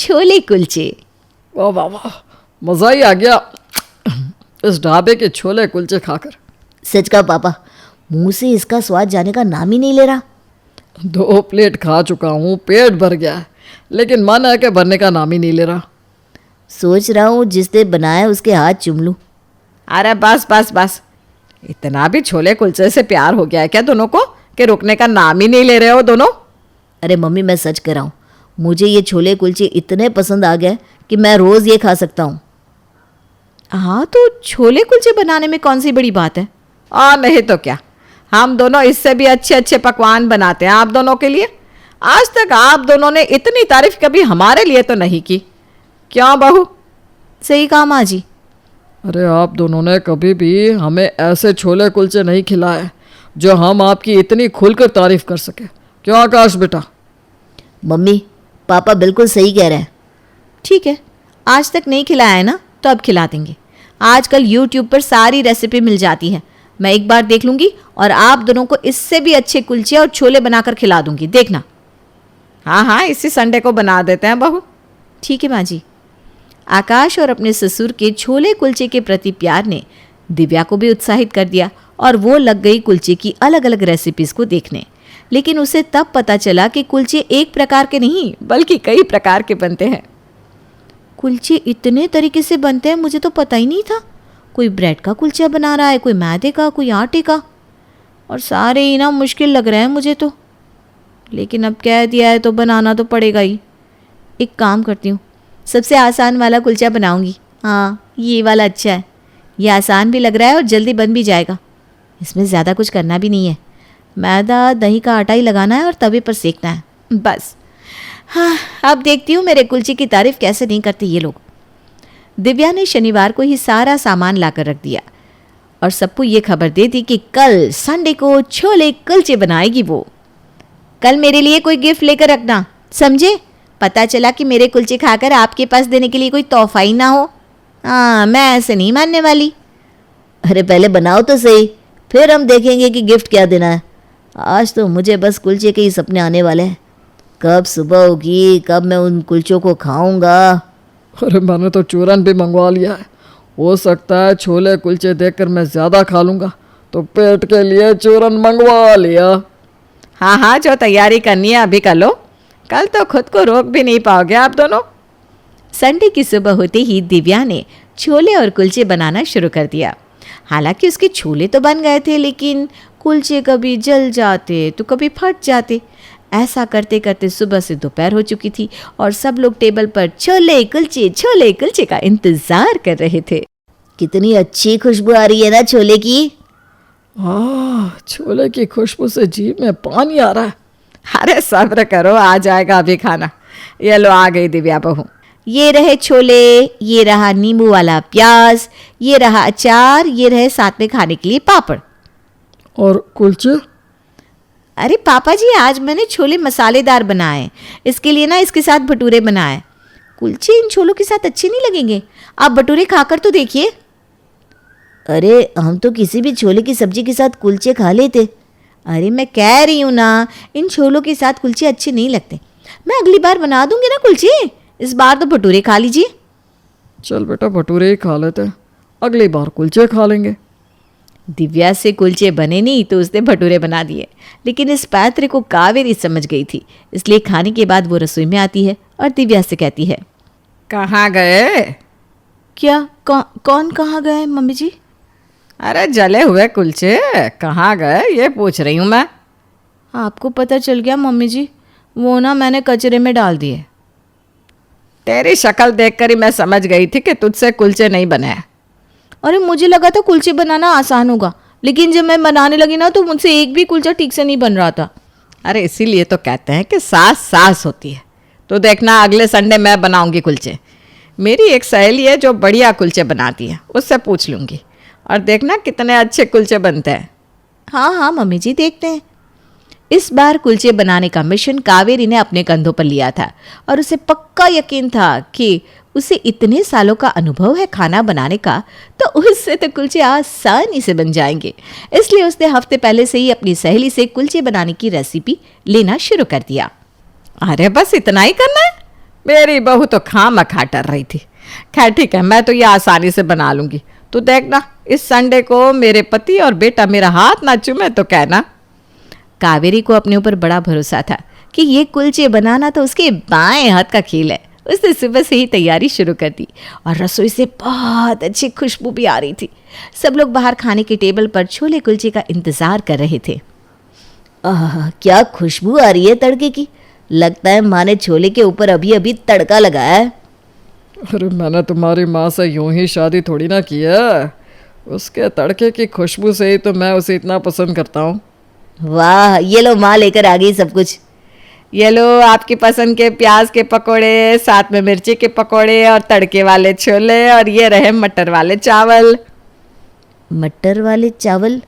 छोले कुलचे। वाह वाह वाह, मज़ा ही आ गया इस ढाबे के छोले कुलचे खाकर। सच का पापा, मुंह से इसका स्वाद जाने का नाम ही नहीं ले रहा। 2 प्लेट खा चुका हूँ, पेट भर गया है, लेकिन मन है कि भरने का नाम ही नहीं ले रहा। सोच रहा हूँ जिसने बनाया उसके हाथ चूम लूँ। अरे बस बस बस, इतना भी छोले कुलचे से प्यार हो गया है क्या दोनों को कि रुकने का नाम ही नहीं ले रहे हो दोनों? अरे मम्मी, मैं सच कह रहा हूँ, मुझे ये छोले कुलचे इतने पसंद आ गए कि मैं रोज़ ये खा सकता हूँ। हाँ, तो छोले कुलचे बनाने में कौन सी बड़ी बात है? और नहीं तो क्या, हम दोनों इससे भी अच्छे अच्छे पकवान बनाते हैं आप दोनों के लिए। आज तक आप दोनों ने इतनी तारीफ कभी हमारे लिए तो नहीं की, क्यों बहू? सही कहा माँ जी। अरे आप दोनों ने कभी भी हमें ऐसे छोले कुलचे नहीं खिलाए जो हम आपकी इतनी खुलकर तारीफ कर सके। क्यों आकाश बेटा? मम्मी, पापा बिल्कुल सही कह रहे हैं। ठीक है, आज तक नहीं खिलाया है ना, तो अब खिला देंगे। आजकल YouTube पर सारी रेसिपी मिल जाती है, मैं एक बार देख लूँगी और आप दोनों को इससे भी अच्छे कुलचे और छोले बनाकर खिला दूँगी, देखना। हाँ हाँ, इसी संडे को बना देते हैं बहू। ठीक है माँ जी। आकाश और अपने ससुर के छोले कुलचे के प्रति प्यार ने दिव्या को भी उत्साहित कर दिया और वो लग गई कुलचे की अलग अलग रेसिपीज़ को देखने। लेकिन उसे तब पता चला कि कुलचे एक प्रकार के नहीं बल्कि कई प्रकार के बनते हैं। कुलचे इतने तरीके से बनते हैं, मुझे तो पता ही नहीं था। कोई ब्रेड का कुलचा बना रहा है, कोई मैदे का, कोई आटे का, और सारे ही ना मुश्किल लग रहे हैं मुझे तो। लेकिन अब कह दिया है तो बनाना तो पड़ेगा ही। एक काम करती हूँ, सबसे आसान वाला कुलचा बनाऊंगी। हाँ, ये वाला अच्छा है, ये आसान भी लग रहा है और जल्दी बन भी जाएगा। इसमें ज़्यादा कुछ करना भी नहीं है, मैदा दही का आटा ही लगाना है और तवे पर सेकना है, बस। हाँ, अब देखती हूँ मेरे कुलचे की तारीफ कैसे नहीं करते ये लोग। दिव्या ने शनिवार को ही सारा सामान लाकर रख दिया और सबको ये खबर दे दी कि कल संडे को छोले कुलचे बनाएगी वो। कल मेरे लिए कोई गिफ्ट लेकर रखना, समझे? पता चला कि मेरे कुलचे खाकर आपके पास देने के लिए कोई तोहफा ही ना हो। हाँ, मैं ऐसे नहीं मानने वाली। अरे पहले बनाओ तो सही, फिर हम देखेंगे कि गिफ्ट क्या देना है। आज तो मुझे बस कुलचे के ही सपने आने वाले हैं। कब सुबह होगी, कब मैं उन कुलचों को खाऊंगा। अरे मैंने तो चूरन भी मंगवा लिया है, हो सकता है छोले कुलचे देखकर मैं ज़्यादा खा लूँगा, तो पेट के लिए चूरन मंगवा लिया। हाँ हाँ, जो तैयारी करनी है अभी कर लो, कल तो खुद को रोक भी नहीं पाओगे आप दोनों। संडे की सुबह होते ही दिव्या ने छोले और कुलचे बनाना शुरू कर दिया। हालांकि उसके छोले तो बन गए थे, लेकिन कुलचे कभी जल जाते तो कभी फट जाते। ऐसा करते करते सुबह से दोपहर हो चुकी थी और सब लोग टेबल पर छोले कुलचे का इंतजार कर रहे थे। कितनी अच्छी खुशबू आ रही है ना छोले की। छोले की खुशबू से जीभ में पानी आ रहा है। अरे सब्र करो, आ जाएगा अभी खाना। ये लो आ गई दिव्या बहू। ये रहे छोले, ये रहा नींबू वाला प्याज, ये रहा अचार, ये रहे साथ में खाने के लिए पापड़। और कुलचे? अरे पापा जी, आज मैंने छोले मसालेदार बनाए, इसके लिए ना इसके साथ भटूरे बनाए। कुलचे इन छोलों के साथ अच्छे नहीं लगेंगे, आप भटूरे खाकर तो देखिए। अरे हम तो किसी भी छोले की सब्जी के साथ कुलचे खा लेते। अरे मैं कह रही हूँ ना, इन छोलों के साथ कुलचे अच्छे नहीं लगते। मैं अगली बार बना दूंगी ना कुलचे, इस बार तो भटूरे खा लीजिए। चल बेटा, भटूरे ही खा लेते हैं, अगली बार कुलचे खा लेंगे। दिव्या से कुलचे बने नहीं तो उसने भटूरे बना दिए, लेकिन इस पात्र को कावेरी समझ गई थी, इसलिए खाने के बाद वो रसोई में आती है और दिव्या से कहती है, कहाँ गए? क्या? कौन कहाँ गए मम्मी जी? अरे जले हुए कुलचे कहाँ गए ये पूछ रही हूँ मैं। आपको पता चल गया मम्मी जी, वो ना मैंने कचरे में डाल दिए। तेरी शक्ल देखकर ही मैं समझ गई थी कि तुझसे कुलचे नहीं बने। अरे मुझे लगा था कुलचे बनाना आसान होगा, लेकिन जब मैं बनाने लगी ना तो मुझसे एक भी कुलचा ठीक से नहीं बन रहा था। अरे इसीलिए तो कहते हैं कि सास सास होती है। तो देखना अगले संडे मैं बनाऊंगी कुलचे। मेरी एक सहेली है जो बढ़िया कुलचे बनाती है, उससे पूछ लूँगी, और देखना कितने अच्छे कुलचे बनते हैं। हाँ हाँ मम्मी जी, देखते हैं। इस बार कुलचे बनाने का मिशन कावेरी ने अपने कंधों पर लिया था और उसे पक्का यकीन था कि उसे इतने सालों का अनुभव है खाना बनाने का, तो उससे तो कुलचे आसानी से बन जाएंगे। इसलिए उसने हफ्ते पहले से ही अपनी सहेली से कुलचे बनाने की रेसिपी लेना शुरू कर दिया। अरे बस इतना ही करना है, मेरी बहू तो खामखा डर रही थी। खैर ठीक है, मैं तो ये आसानी से बना लूंगी। तू देखना, इस संडे को मेरे पति और बेटा मेरा हाथ ना चूमे तो कहना। कावेरी को अपने ऊपर बड़ा भरोसा था कि ये कुलचे बनाना तो उसके बाएं हाथ का खेल है। उसने सुबह से ही तैयारी शुरू कर दी और रसोई से बहुत अच्छी खुशबू भी आ रही थी। सब लोग बाहर खाने के टेबल पर छोले कुलचे का इंतजार कर रहे थे। आह, क्या खुशबू आ रही है तड़के की। लगता है माँ ने छोले के ऊपर अभी अभी तड़का लगाया है। अरे मैंने तुम्हारी माँ से यूं ही शादी थोड़ी ना की है। उसके तड़के की खुशबू से ही तो मैं उसे इतना पसंद करता हूँ। वाह, ये लो माँ लेकर आ गई सब कुछ। ये लो आपकी पसंद के प्याज के पकोड़े, साथ में मिर्ची के पकोड़े और तड़के वाले छोले, और ये रहे मटर वाले चावल। मटर वाले चावल?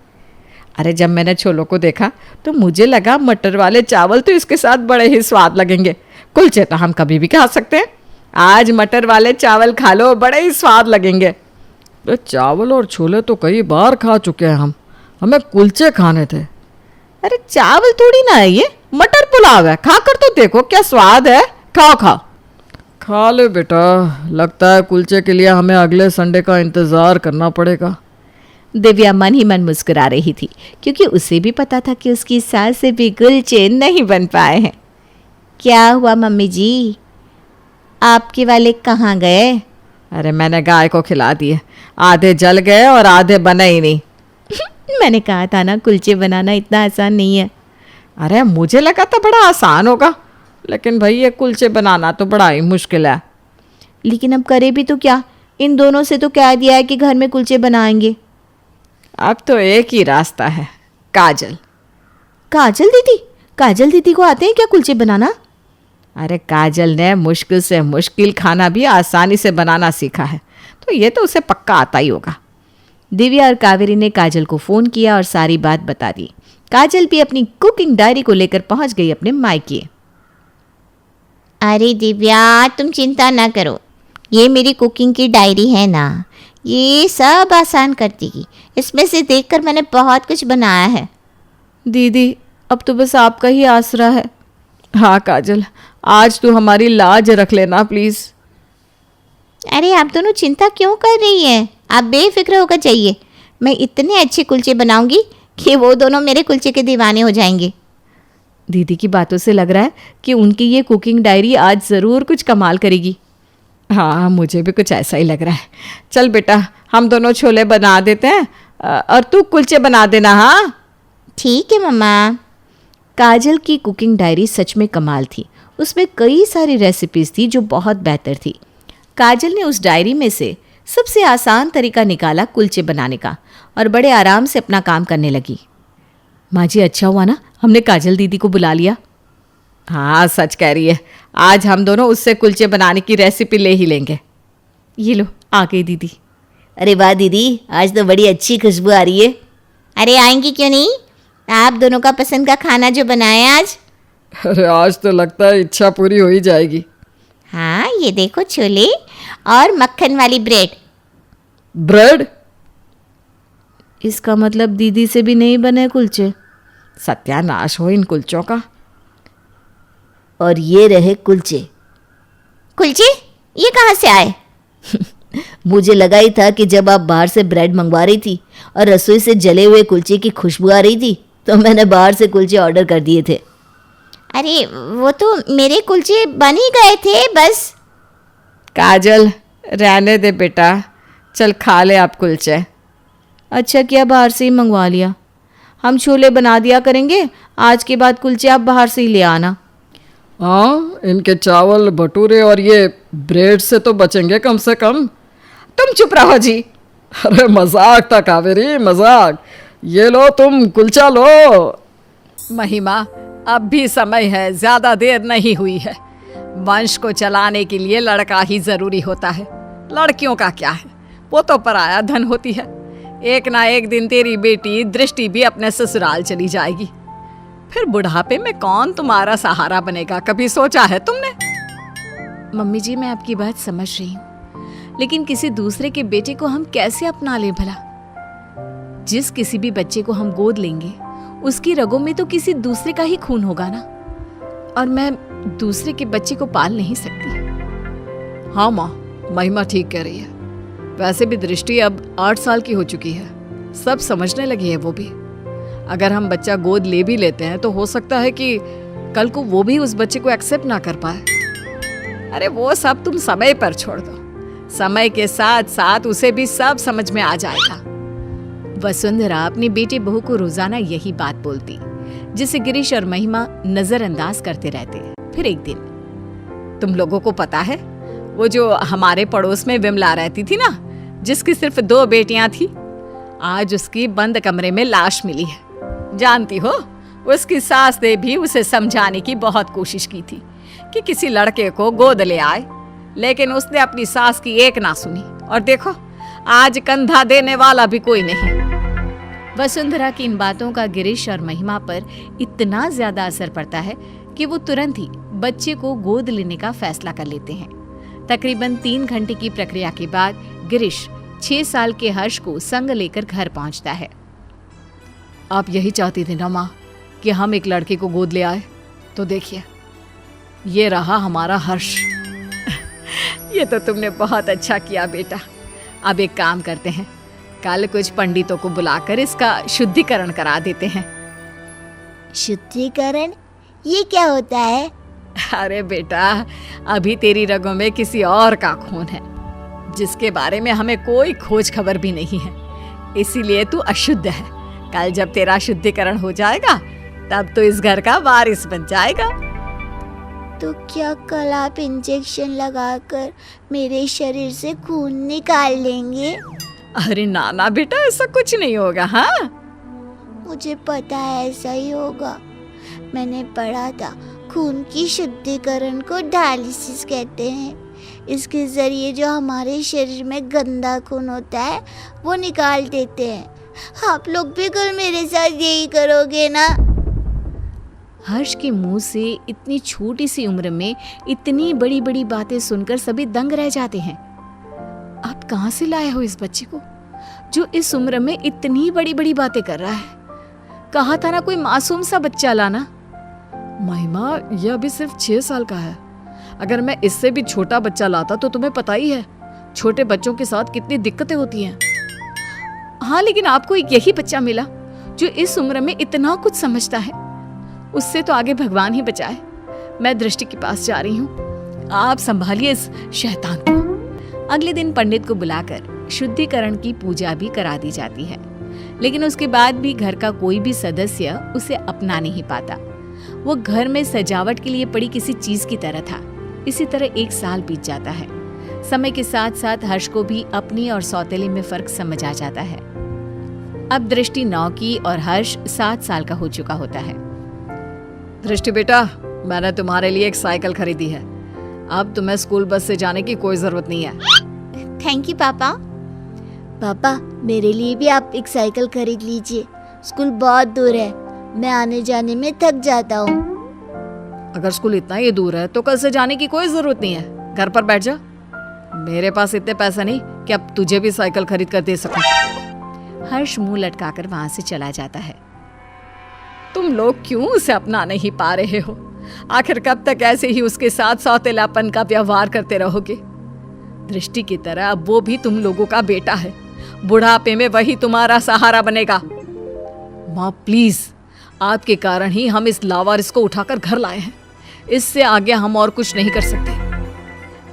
अरे जब मैंने छोलों को देखा तो मुझे लगा मटर वाले चावल तो इसके साथ बड़े ही स्वाद लगेंगे। कुलचे तो हम कभी भी खा सकते हैं, आज मटर वाले चावल खा लो, बड़े ही स्वाद लगेंगे। अरे चावल और छोले तो कई बार खा चुके हैं हम, हमें कुलचे खाने थे। अरे चावल थोड़ी ना है, ये मटर पुलाव है, खाकर तो देखो क्या स्वाद है। खाओ खाओ। खा ले बेटा, लगता है कुलचे के लिए हमें अगले संडे का इंतज़ार करना पड़ेगा। दिव्या मन ही मन मुस्कुरा रही थी क्योंकि उसे भी पता था कि उसकी सास से भी कुलचे नहीं बन पाए हैं। क्या हुआ मम्मी जी, आपके वाले कहाँ गए? अरे मैंने गाय को खिला दिए, आधे जल गए और आधे बने ही नहीं। मैंने कहा था ना कुलचे बनाना इतना आसान नहीं है। अरे मुझे लगा था बड़ा आसान होगा, लेकिन भाई ये कुलचे बनाना तो बड़ा ही मुश्किल है। लेकिन अब करे भी तो क्या, इन दोनों से तो कह दिया है कि घर में कुलचे बनाएंगे। अब तो एक ही रास्ता है, काजल। काजल दीदी? काजल दीदी को आते हैं क्या कुलचे बनाना? अरे काजल ने मुश्किल से मुश्किल खाना भी आसानी से बनाना सीखा है, तो ये तो उसे पक्का आता ही होगा। दिव्या और कावेरी ने काजल को फ़ोन किया और सारी बात बता दी। काजल भी अपनी कुकिंग डायरी को लेकर पहुंच गई अपने मायके। अरे दिव्या, तुम चिंता ना करो, ये मेरी कुकिंग की डायरी है ना, ये सब आसान कर देगी। इसमें से देखकर मैंने बहुत कुछ बनाया है। दीदी अब तो बस आपका ही आसरा है। हाँ काजल, आज तू हमारी लाज रख लेना प्लीज़। अरे आप दोनों चिंता क्यों कर रही हैं? आप बेफिक्र होकर जाइए, मैं इतने अच्छे कुलचे बनाऊंगी कि वो दोनों मेरे कुलचे के दीवाने हो जाएंगे। दीदी की बातों से लग रहा है कि उनकी ये कुकिंग डायरी आज ज़रूर कुछ कमाल करेगी। हाँ मुझे भी कुछ ऐसा ही लग रहा है। चल बेटा, हम दोनों छोले बना देते हैं और तू कुलचे बना देना। हाँ ठीक है मम्मा। काजल की कुकिंग डायरी सच में कमाल थी। उसमें कई सारी रेसिपीज़ थी जो बहुत बेहतर थी। काजल ने उस डायरी में से सबसे आसान तरीका निकाला कुलचे बनाने का और बड़े आराम से अपना काम करने लगी। माँ जी अच्छा हुआ ना हमने काजल दीदी को बुला लिया। हाँ सच कह रही है, आज हम दोनों उससे कुलचे बनाने की रेसिपी ले ही लेंगे। ये लो आ गई दीदी। अरे वाह दीदी, आज तो बड़ी अच्छी खुशबू आ रही है। अरे आएंगी क्यों नहीं, आप दोनों का पसंद का खाना जो बनाया आज। अरे आज तो लगता है इच्छा पूरी हो ही जाएगी। हाँ ये देखो, छोले और मक्खन वाली ब्रेड। ब्रेड? इसका मतलब दीदी से भी नहीं बने कुलचे। सत्यानाश हो इन कुलचों का। और ये रहे कुलचे। कुलचे ये कहाँ से आए? मुझे लगा ही था कि जब आप बाहर से ब्रेड मंगवा रही थी और रसोई से जले हुए कुलचे की खुशबू आ रही थी तो मैंने बाहर से कुलचे ऑर्डर कर दिए थे। अरे वो तो मेरे कुलचे बन ही गए थे बस। काजल रहने दे बेटा, चल खा ले आप कुलचे। अच्छा किया बाहर से ही मंगवा लिया। हम छोले बना दिया करेंगे, आज के बाद कुलचे आप बाहर से ही ले आना। हाँ इनके चावल भटूरे और ये ब्रेड से तो बचेंगे कम से कम। तुम चुप रहो जी। अरे मजाक था कावेरी, मजाक। ये लो तुम कुलचा लो। महिमा अब भी समय है, ज्यादा देर नहीं हुई है। वंश को चलाने के लिए लड़का ही जरूरी होता है, लड़कियों का क्या है, वो तो पराया धन होती है। एक ना एक दिन तेरी बेटी दृष्टि भी अपने ससुराल चली जाएगी, फिर बुढ़ापे में कौन तुम्हारा सहारा बनेगा, कभी सोचा है तुमने? मम्मी जी मैं आपकी बात समझ रही हूँ, लेकिन किसी दूसरे के बेटे को हम कैसे अपना लें भला? जिस किसी भी बच्चे को हम गोद लेंगे उसकी रगों में तो किसी दूसरे का ही खून होगा ना, और मैं दूसरे के बच्चे को पाल नहीं सकती। हाँ माँ, महिमा ठीक कह रही है। वैसे भी दृष्टि अब 8 साल की हो चुकी है, सब समझने लगी है वो भी। अगर हम बच्चा गोद ले भी लेते हैं तो हो सकता है कि कल को वो भी उस बच्चे को एक्सेप्ट ना कर पाए। अरे वो सब तुम समय पर छोड़ दो, समय के साथ साथ उसे भी सब समझ में आ जाएगा। वसुंधरा अपनी बेटी बहू को रोजाना यही बात बोलती, जिसे गिरीश और महिमा नजरअंदाज करते रहते। फिर एक दिन, तुम लोगों को पता है वो जो हमारे पड़ोस में विमला रहती थी ना, जिसकी सिर्फ 2 बेटियां थी, आज उसकी बंद कमरे में लाश मिली है। जानती हो, उसकी सास ने भी उसे समझाने की बहुत कोशिश की थी कि किसी लड़के को गोद ले आए, लेकिन उसने अपनी सास की एक ना सुनी। और देखो, आज कंधा देने वाला भी कोई नहीं। वसुंधरा की इन बातों का गिरीश और महिमा पर इतना ज्यादा असर पड़ता है कि वो तुरंत ही बच्चे को गोद लेने का फैसला कर लेते हैं। तकरीबन 3 घंटे की प्रक्रिया के बाद गिरीश 6 साल के हर्ष को संग लेकर घर पहुंचता है। आप यही चाहती थी ना माँ कि हम एक लड़के को गोद ले आए? तो देखिए, ये रहा हमारा हर्ष। ये तो तुमने बहुत अच्छा किया बेटा। अब एक काम करते हैं, कल कुछ पंडितों को बुलाकर इसका शुद्धिकरण करा देते हैं। शुद्धिकरण? ये क्या होता है? अरे बेटा, अभी तेरी रगों में किसी और का खून है, जिसके बारे में हमें कोई खोज खबर भी नहीं है, इसीलिए तू अशुद्ध है। कल जब तेरा शुद्धिकरण हो जाएगा, तब तो इस घर का वारिस बन जाएगा। तो क्या कल आप इंजेक्शन लगाकर मेरे शरीर से खून निकाल लेंगे? अरे ना ना बेटा, ऐसा कुछ नहीं होगा। हाँ, मुझे पता है ऐसा ही होगा। मैंने पढ़ा था खून की शुद्धिकरण को डायलिसिस कहते हैं। इसके जरिए जो हमारे शरीर में गंदा खून होता है वो निकाल देते हैं। आप लोग भी कल मेरे साथ यही करोगे ना? हर्ष के मुंह से इतनी छोटी सी उम्र में इतनी बड़ी बड़ी बातें सुनकर सभी दंग रह जाते हैं। आप कहाँ से लाए हो इस बच्चे को, जो इस उम्र में इतनी बड़ी बड़ी बातें कर रहा है? कहा था ना कोई मासूम सा बच्चा लाना। महिमा, ये अभी सिर्फ 6 साल का है। अगर मैं इससे भी छोटा बच्चा लाता तो तुम्हें पता ही है छोटे बच्चों के साथ कितनी दिक्कतें होती हैं। हाँ, लेकिन आपको एक यही बच्चा मिला जो इस उम्र में इतना कुछ समझता है। उससे तो आगे भगवान ही बचाए। मैं दृष्टि के पास जा रही हूँ, आप संभालिए इस शैतान को। अगले दिन पंडित को बुलाकर शुद्धिकरण की पूजा भी करा दी जाती है, लेकिन उसके बाद भी घर का कोई भी सदस्य उसे अपना नहीं पाता। वो घर में सजावट के लिए पड़ी किसी चीज की तरह था। इसी तरह 1 साल बीत जाता है। समय के साथ साथ हर्ष को भी अपनी और सौतेले में फर्क समझ आ जाता है। अब दृष्टि 9 की और हर्ष 7 साल का हो चुका होता है। दृष्टि बेटा, मैंने तुम्हारे लिए एक साइकिल खरीदी है। अब तुम्हें स्कूल बस से जाने की कोई जरूरत नहीं है। थैंक यू पापा। पापा, मेरे लिए भी आप एक साइकिल खरीद लीजिए। स्कूल बहुत दूर है, मैं आने जाने में थक जाता हूँ। अगर स्कूल इतना ही दूर है तो कल से जाने की कोई जरूरत नहीं है, घर पर बैठ जा। मेरे पास इतने पैसे नहीं कि अब तुझे भी साइकिल खरीद कर दे सकूं। हर्ष मुंह लटकाकर वहां से चला जाता है। तुम लोग क्यों उसे अपना नहीं पा रहे हो? आखिर कब तक ऐसे ही उसके साथ सौतेलापन का व्यवहार करते रहोगे? दृष्टि की तरह अब वो भी तुम लोगों का बेटा है। बुढ़ापे में वही तुम्हारा सहारा बनेगा। माँ प्लीज, आपके कारण ही हम इस लावारिस को उठाकर घर लाए हैं। इससे आगे हम और कुछ नहीं कर सकते।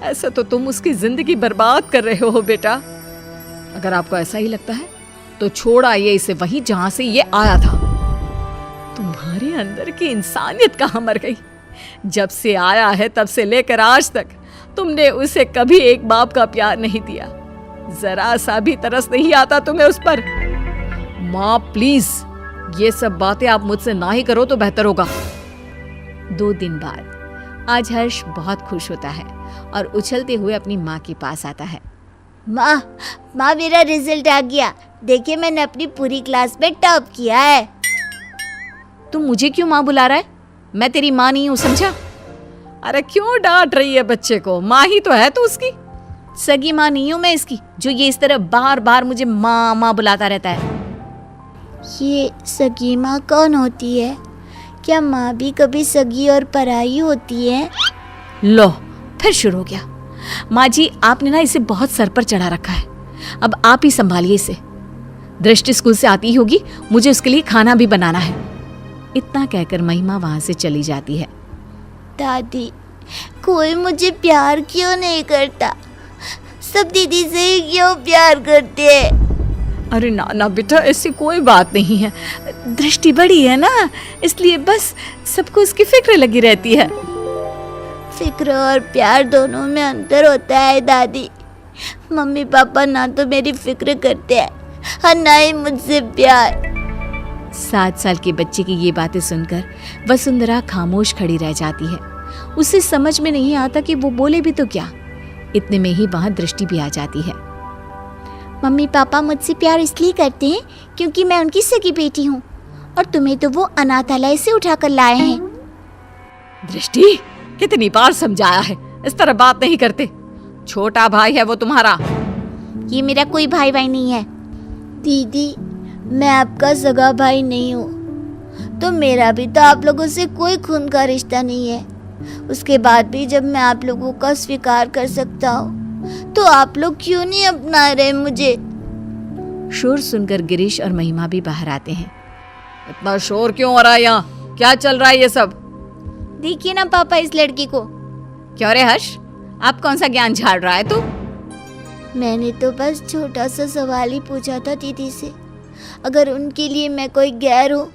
ऐसे तो तुम उसकी जिंदगी बर्बाद कर रहे हो बेटा। अगर आपको ऐसा ही लगता है तो छोड़ आइए इसे वहीं जहां से ये आया था। तुम्हारे अंदर की इंसानियत कहाँ मर गई? जब से आया है तब से लेकर आज तक तुमने उसे कभी एक बाप का प्यार नहीं दिया। जरा सा भी तरस नहीं आता तुम्हें उस पर। माँ प्लीज, ये सब बातें आप मुझसे ना ही करो तो बेहतर होगा। 2 दिन बाद आज हर्ष बहुत खुश होता है और उछलते हुए अपनी माँ के पास आता है। माँ, मेरा रिजल्ट आ गया। देखिए, मैंने अपनी पूरी क्लास में टॉप किया है। तुम मुझे क्यों माँ बुला रहा है? मैं तेरी माँ नहीं हूँ, समझा? अरे क्यों डांट रही है बच्चे को? माँ ही तो है तू उसकी। सगी माँ नहीं हूँ मैं इसकी, जो ये इस तरह बार बार मुझे माँ माँ बुलाता रहता है। ये सगी माँ कौन होती है? क्या माँ भी कभी सगी और पराई होती है? लो, फिर शुरू हो गया। माँ जी, आपने ना इसे बहुत सर पर चढ़ा रखा है, अब आप ही संभालिए इसे। दृष्टि स्कूल से आती होगी, मुझे उसके लिए खाना भी बनाना है। इतना कहकर महिमा वहां से चली जाती है। दादी, कोई मुझे प्यार क्यों नहीं करता? सब दीदी से ही क्यों प्यार करते हैं? अरे ना ना बेटा, ऐसी कोई बात नहीं है। दृष्टि बड़ी है ना, इसलिए बस सबको उसकी फिक्र लगी रहती है। फिक्र और प्यार दोनों में अंतर होता है दादी। मम्मी पापा ना तो मेरी फिक्र करते हैं और ना ही मुझसे प्यार। 7 साल के बच्चे की ये बातें सुनकर वसुंधरा खामोश खड़ी रह जाती है। उसे समझ में नहीं आता कि वो बोले भी तो क्या। इतने में ही वहां दृष्टि भी आ जाती है। मम्मी पापा मुझसे प्यार इसलिए करते हैं क्योंकि मैं उनकी सगी बेटी हूँ, और तुम्हें तो वो अनाथालय से उठाकर लाए हैं। दृष्टि, कितनी बार समझाया है, इस तरह बात नहीं करते। छोटा भाई है वो तुम्हारा। ये मेरा कोई भाई भाई नहीं है। दीदी, मैं आपका सगा भाई नहीं हूँ, तो मेरा भी तो आप लोगों से कोई खून का रिश्ता नहीं है। उसके बाद भी जब मैं आप लोगों का स्वीकार कर सकता हूँ, तो आप लोग क्यों नहीं अपना रहे मुझे? शोर सुनकर गिरीश और महिमा भी बाहर आते हैं। इतना शोर क्यों हो रहा है यहाँ? क्या चल रहा है ये सब? देखिए ना पापा इस लड़की को। क्यों रे हर्ष, आप कौन सा ज्ञान झाड़ रहा है तू? मैंने तो बस छोटा सा सवाल ही पूछा था दीदी से। अगर उनके लिए मैं कोई गैर हूँ,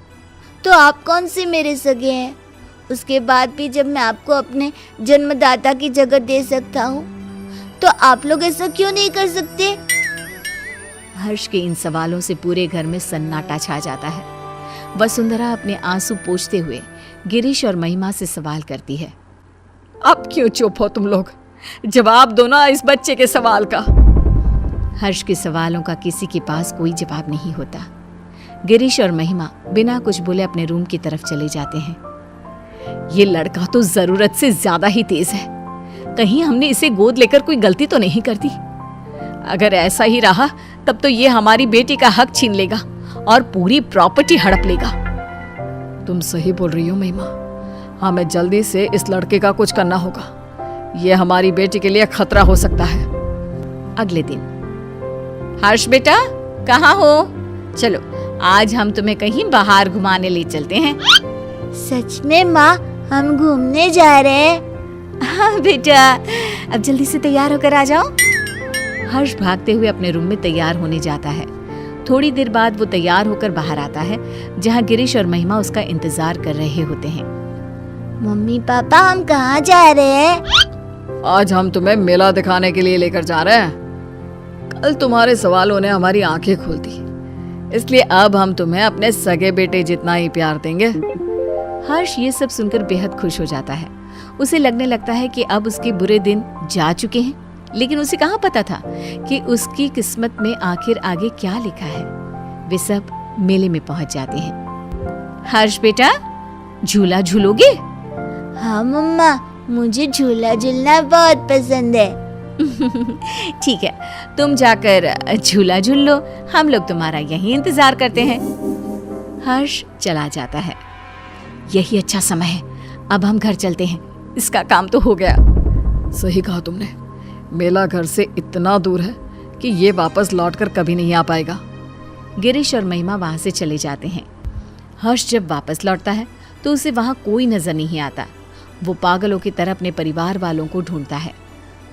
तो आप कौन से मेरे सगे हैं? उसके बाद भी जब मैं आपको अपने जन्मदाता की जगह दे सकता हूँ, तो आप लोग ऐसा क्यों नहीं कर सकते? हर्ष के इन सवालों से पूरे घर में सन्नाटा छा जाता है। वसुंधरा अपने आंसू पोंछते हुए गिरीश और महिमा से सवाल करती है। अब क्यों चुप हो तुम लोग? जवाब दो ना इस बच्चे के सवाल का। हर्ष के सवालों का किसी के पास कोई जवाब नहीं होता। गिरीश और महिमा बिना कुछ बोले अपने रूम की तरफ चले जाते हैं। ये लड़का तो जरूरत से ज्यादा ही तेज है। कहीं हमने इसे गोद लेकर कोई गलती तो नहीं कर दी? अगर ऐसा ही रहा तब तो ये हमारी बेटी का हक छीन लेगा और पूरी प्रॉपर्टी हड़प लेगा। तुम सही बोल रही हो महिमा। हमें जल्दी से इस लड़के का कुछ करना होगा। ये हमारी बेटी के लिए खतरा हो सकता है। अगले दिन, हर्ष बेटा कहाँ हो? चलो आज हम तुम्हें कहीं बाहर घुमाने ले चलते हैं। सच में माँ, हम घूमने जा रहे हैं? हाँ बेटा, अब जल्दी से तैयार होकर आ जाओ। हर्ष भागते हुए अपने रूम में तैयार होने जाता है। थोड़ी देर बाद वो तैयार होकर बाहर आता है, जहाँ गिरीश और महिमा उसका इंतजार कर रहे होते हैं। मम्मी पापा, हम कहाँ जा रहे हैं? आज हम तुम्हें मेला दिखाने के लिए लेकर जा रहे हैं। कल तुम्हारे सवालों ने हमारी आंखें खोल दी, इसलिए अब हम तुम्हें अपने सगे बेटे जितना ही प्यार देंगे। हर्ष ये सब सुनकर बेहद खुश हो जाता है। उसे लगने लगता है कि अब उसके बुरे दिन जा चुके हैं, लेकिन उसे कहाँ पता था कि उसकी किस्मत में आखिर आगे क्या लिखा है। वे सब मेले में पहुंच जाते हैं। हर्ष बेटा, झूला झूलोगे? हाँ मम्मा, मुझे झूला झूलना बहुत पसंद है। ठीक है, तुम जाकर झूला झूल लो, हम लोग तुम्हारा यहीं इंतजार करते हैं। हर्ष चला जाता है। यही अच्छा समय है, अब हम घर चलते हैं, इसका काम तो हो गया। सही कहा तुमने। मेला घर से इतना दूर है कि ये वापस लौटकर कभी नहीं आ पाएगा। गिरीश और महिमा वहां से चले जाते हैं। हर्ष जब वापस लौटता है तो उसे वहां कोई नजर नहीं आता। वो पागलों की तरह अपने परिवार वालों को ढूंढता है।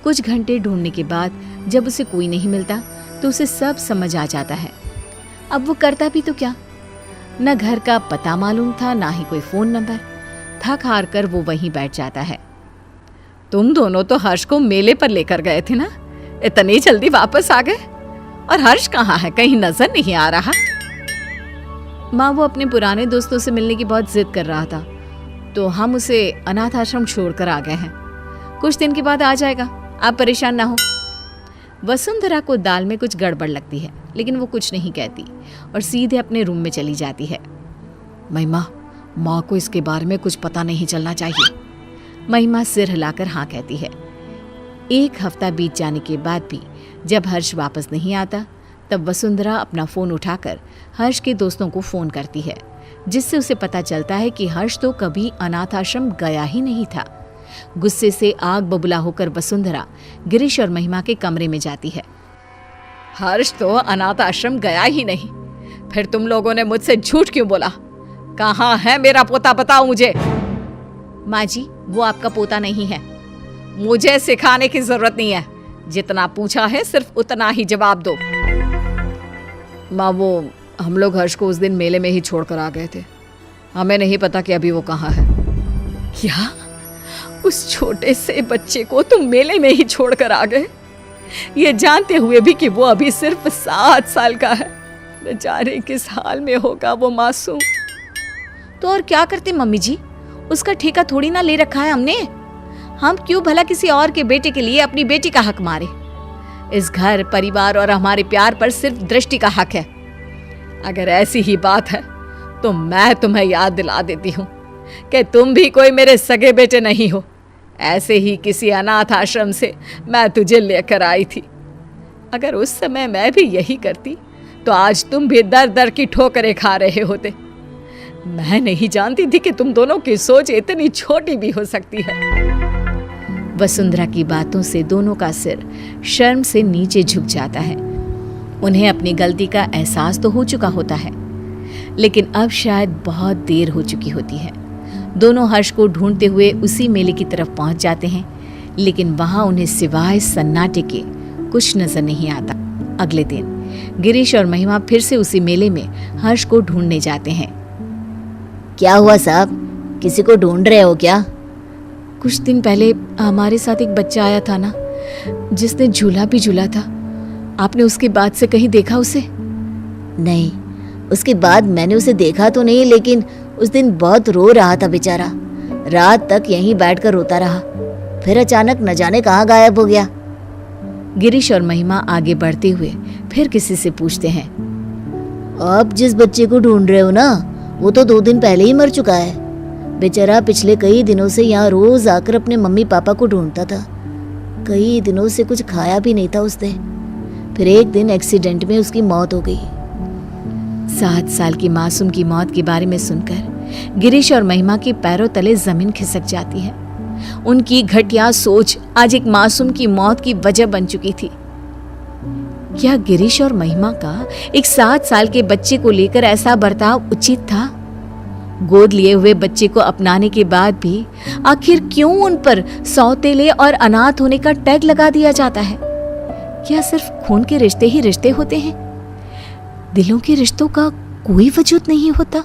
कुछ घंटे ढूंढने के बाद जब उसे कोई नहीं मिलता तो उसे सब समझ आ जाता है। अब वो करता भी तो क्या? न घर का पता मालूम था, ना ही कोई फोन नंबर। थक हार कर वो वहीं बैठ जाता है। तुम दोनों तो हर्ष को मेले पर लेकर गए थे ना, इतनी जल्दी वापस आ गए? और हर्ष कहाँ है? कहीं नजर नहीं आ रहा। माँ, वो अपने पुराने दोस्तों से मिलने की बहुत जिद कर रहा था, तो हम उसे अनाथ आश्रम छोड़कर आ गए हैं। कुछ दिन के बाद आ जाएगा, आप परेशान ना हो। वसुंधरा को दाल में कुछ गड़बड़ लगती है, लेकिन वो कुछ नहीं कहती और सीधे अपने रूम में चली जाती है। महिमा, माँ को इसके बारे में कुछ पता नहीं चलना चाहिए। महिमा सिर हिलाकर हाँ कहती है। 1 हफ्ता बीत जाने के बाद भी जब हर्ष वापस नहीं आता, तब वसुंधरा अपना फोन उठाकर हर्ष के दोस्तों को फोन करती है, जिससे उसे पता चलता है कि हर्ष तो कभी अनाथ आश्रम गया ही नहीं था। गुस्से से आग बबूला होकर वसुंधरा गिरीश और महिमा के कमरे में जाती है। हर्ष तो अनाथ आश्रम गया ही नहीं, फिर तुम लोगों ने मुझसे झूठ क्यों बोला? कहाँ है मेरा पोता, बताओ मुझे। माँ जी, वो आपका पोता नहीं है। मुझे सिखाने की जरूरत नहीं है, जितना पूछा है सिर्फ उतना ही जवाब दो। माँ, वो हम लोग हर्ष को उस दिन मेले में ही छोड़कर आ गए थे। हमें नहीं पता कि अभी वो कहाँ है। क्या? उस छोटे से बच्चे को तुम मेले में ही छोड़कर आ गए, ये जानते हुए भी कि वो अभी सिर्फ 7 साल का है। बेचारे किस हाल में होगा वो मासूम। तो और क्या करते मम्मी जी, उसका ठेका थोड़ी ना ले रखा है हमने। हम क्यों भला किसी और के बेटे के लिए अपनी बेटी का हक मारे। इस घर परिवार और हमारे प्यार पर सिर्फ दृष्टि का हक है। अगर ऐसी ही बात है तो मैं तुम्हें याद दिला देती हूँ कि तुम भी कोई मेरे सगे बेटे नहीं हो। ऐसे ही किसी अनाथ आश्रम से मैं तुझे लेकर आई थी। अगर उस समय मैं भी यही करती तो आज तुम भी दर दर की ठोकरें खा रहे होते। मैं नहीं जानती थी कि तुम दोनों की सोच इतनी छोटी भी हो सकती है। वसुंधरा की बातों से दोनों का सिर शर्म से नीचे झुक जाता है। उन्हें अपनी गलती का एहसास तो हो चुका होता है, लेकिन अब शायद बहुत देर हो चुकी होती है। दोनों हर्ष को ढूंढते हुए उसी मेले की तरफ पहुंच जाते हैं, लेकिन वहां उन्हें सिवाय सन्नाटे के कुछ नजर नहीं आता। अगले दिन गिरीश और महिमा फिर से उसी मेले में हर्ष को ढूंढने जाते हैं। क्या हुआ साहब, किसी को ढूंढ रहे हो क्या? कुछ दिन पहले हमारे साथ एक बच्चा आया था ना, जिसने झूला भी झूला था। आपने उसके बाद से कहीं देखा उसे? नहीं, उसके बाद मैंने उसे देखा तो नहीं, लेकिन उस दिन बहुत रो रहा था बेचारा। रात तक यहीं बैठकर रोता रहा, फिर अचानक न जाने कहाँ गायब हो गया। गिरीश और महिमा आगे बढ़ते हुए फिर किसी से पूछते हैं। आप जिस बच्चे को ढूंढ रहे हो ना, वो तो 2 दिन पहले ही मर चुका है। बेचारा पिछले कई दिनों से यहाँ रोज आकर अपने मम्मी पापा को ढूंढता था। कई दिनों से कुछ खाया भी नहीं था उसने। फिर एक दिन एक्सीडेंट में उसकी मौत हो गई। 7 साल की मासूम की मौत के बारे में सुनकर गिरीश और महिमा के पैरों तले जमीन खिसक जाती है। उनकी घटिया सोच आज एक मासूम की मौत की वजह बन चुकी थी। क्या गिरीश और महिमा का एक 7 साल के बच्चे को लेकर ऐसा बर्ताव उचित था? गोद लिए हुए बच्चे को अपनाने के बाद भी आखिर क्यों उन पर सौतेले और अनाथ होने का टैग लगा दिया जाता है? क्या सिर्फ खून के रिश्ते ही रिश्ते होते हैं? दिलों के रिश्तों का कोई वजूद नहीं होता?